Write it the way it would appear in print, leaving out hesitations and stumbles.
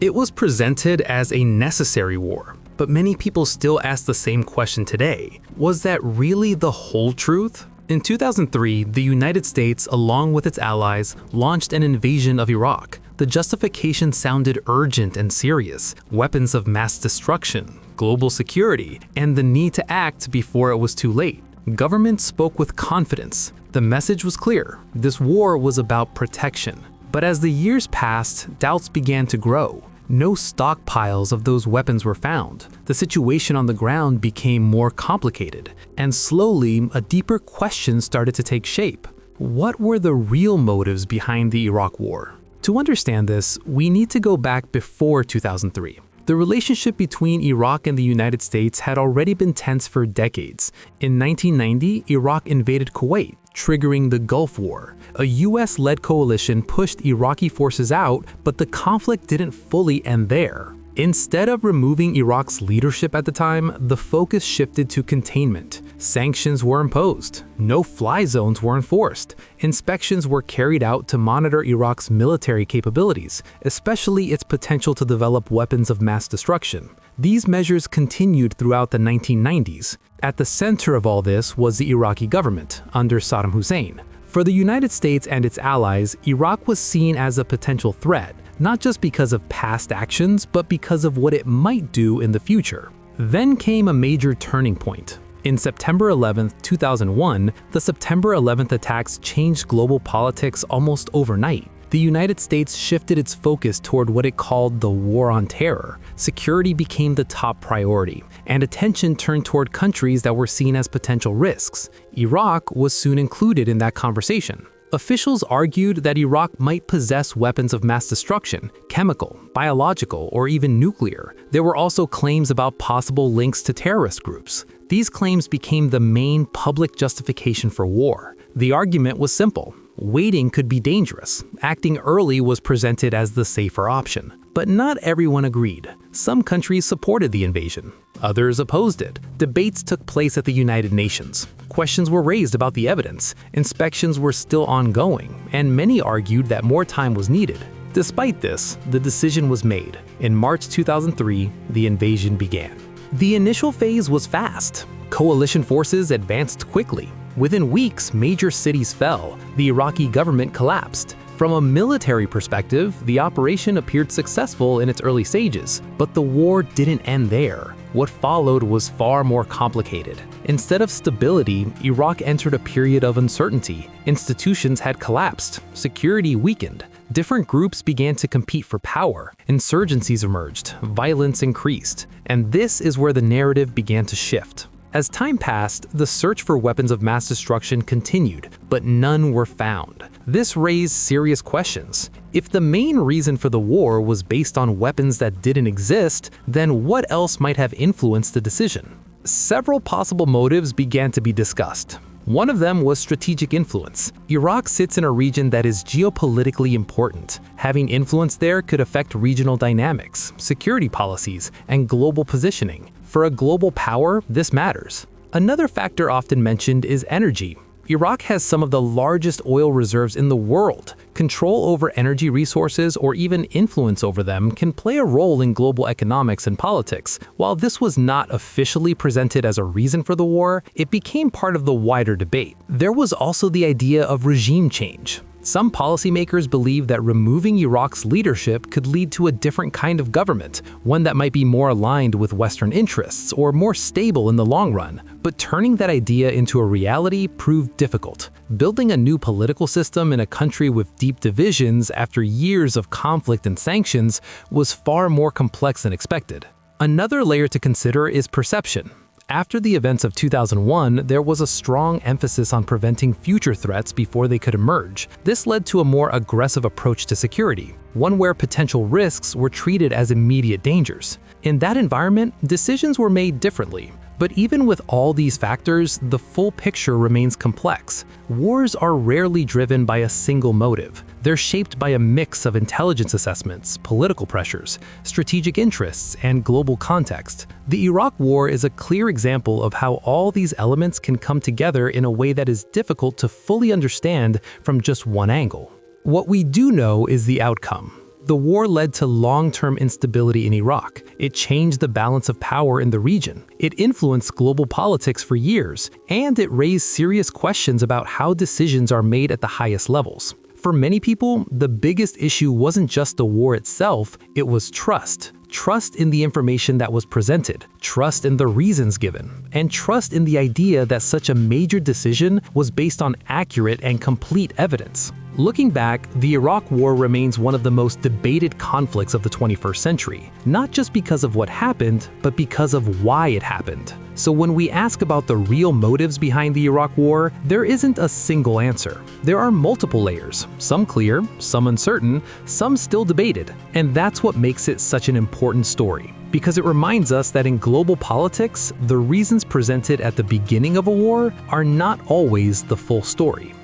It was presented as a necessary war, but many people still ask the same question today. Was that really the whole truth? In 2003, the United States, along with its allies, launched an invasion of Iraq. The justification sounded urgent and serious: weapons of mass destruction, global security, and the need to act before it was too late. Government spoke with confidence. The message was clear: this war was about protection. But as the years passed, doubts began to grow. No stockpiles of those weapons were found. The situation on the ground became more complicated, and slowly, a deeper question started to take shape. What were the real motives behind the Iraq War? To understand this, we need to go back before 2003. The relationship between Iraq and the United States had already been tense for decades. In 1990, Iraq invaded Kuwait, triggering the Gulf War. A US-led coalition pushed Iraqi forces out, but the conflict didn't fully end there. Instead of removing Iraq's leadership at the time, the focus shifted to containment. Sanctions were imposed. No-fly zones were enforced. Inspections were carried out to monitor Iraq's military capabilities, especially its potential to develop weapons of mass destruction. These measures continued throughout the 1990s. At the center of all this was the Iraqi government, under Saddam Hussein. For the United States and its allies, Iraq was seen as a potential threat, not just because of past actions, but because of what it might do in the future. Then came a major turning point. In September 11, 2001, the September 11th attacks changed global politics almost overnight. The United States shifted its focus toward what it called the War on Terror. Security became the top priority, and attention turned toward countries that were seen as potential risks. Iraq was soon included in that conversation. Officials argued that Iraq might possess weapons of mass destruction, chemical, biological, or even nuclear. There were also claims about possible links to terrorist groups. These claims became the main public justification for war. The argument was simple: waiting could be dangerous. Acting early was presented as the safer option. But not everyone agreed. Some countries supported the invasion. Others opposed it. Debates took place at the United Nations. Questions were raised about the evidence. Inspections were still ongoing, and many argued that more time was needed. Despite this, the decision was made. In March 2003, the invasion began. The initial phase was fast. Coalition forces advanced quickly. Within weeks, major cities fell. The Iraqi government collapsed. From a military perspective, the operation appeared successful in its early stages, but the war didn't end there. What followed was far more complicated. Instead of stability, Iraq entered a period of uncertainty. Institutions had collapsed, security weakened. Different groups began to compete for power. Insurgencies emerged, violence increased, and this is where the narrative began to shift. As time passed, the search for weapons of mass destruction continued, but none were found. This raised serious questions. If the main reason for the war was based on weapons that didn't exist, then what else might have influenced the decision? Several possible motives began to be discussed. One of them was strategic influence. Iraq sits in a region that is geopolitically important. Having influence there could affect regional dynamics, security policies, and global positioning. For a global power, this matters. Another factor often mentioned is energy. Iraq has some of the largest oil reserves in the world. Control over energy resources or even influence over them can play a role in global economics and politics. While this was not officially presented as a reason for the war, it became part of the wider debate. There was also the idea of regime change. Some policymakers believe that removing Iraq's leadership could lead to a different kind of government, one that might be more aligned with Western interests or more stable in the long run. But turning that idea into a reality proved difficult. Building a new political system in a country with deep divisions after years of conflict and sanctions was far more complex than expected. Another layer to consider is perception. After the events of 2001, there was a strong emphasis on preventing future threats before they could emerge. This led to a more aggressive approach to security, one where potential risks were treated as immediate dangers. In that environment, decisions were made differently. But even with all these factors, the full picture remains complex. Wars are rarely driven by a single motive. They're shaped by a mix of intelligence assessments, political pressures, strategic interests, and global context. The Iraq War is a clear example of how all these elements can come together in a way that is difficult to fully understand from just one angle. What we do know is the outcome. The war led to long-term instability in Iraq. It changed the balance of power in the region. It influenced global politics for years, and it raised serious questions about how decisions are made at the highest levels. For many people, the biggest issue wasn't just the war itself, it was trust. Trust in the information that was presented, trust in the reasons given, and trust in the idea that such a major decision was based on accurate and complete evidence. Looking back, the Iraq War remains one of the most debated conflicts of the 21st century, not just because of what happened, but because of why it happened. So when we ask about the real motives behind the Iraq War, there isn't a single answer. There are multiple layers, some clear, some uncertain, some still debated, and that's what makes it such an important story. Because it reminds us that in global politics, the reasons presented at the beginning of a war are not always the full story.